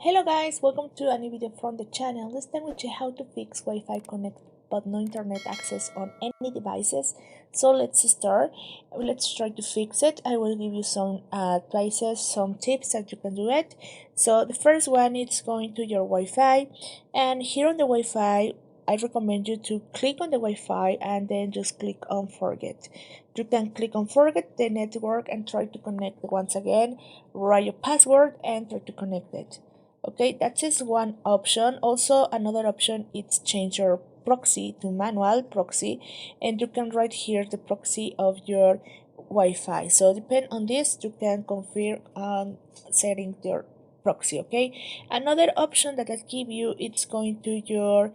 Hello guys, welcome to a new video from the channel. This time we check how to fix Wi-Fi connect but no internet access on any devices. So let's start. Let's try to fix it. I will give you some advices, some tips that you can do it. So the first one is going to your Wi-Fi, and here on the Wi-Fi I recommend you to click on the Wi-Fi and then just click on forget. You can click on forget the network and try to connect once again. Write your password and try to connect it. Okay, that is one option. Also, another option is change your proxy to manual proxy, and you can write here the proxy of your Wi-Fi. So depend on this, you can confirm setting your proxy. Okay, another option that I give you, it's going to your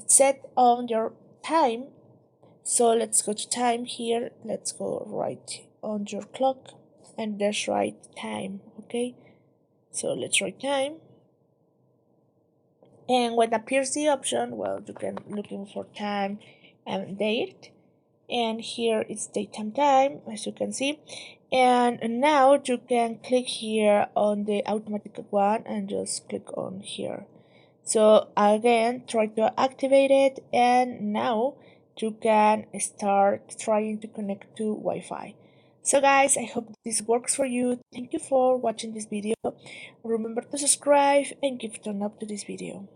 set on your time. So let's go to time here. Let's go right on your clock and just write time. Okay, so let's write time, and when appears the option, well, you can looking for time and date, and here it's daytime time, as you can see. And now you can click here on the automatic one and just click on here. So again, try to activate it, and now you can start trying to connect to Wi-Fi. So guys, I hope this works for you. Thank you for watching this video. Remember to subscribe and give a thumbs up to this video.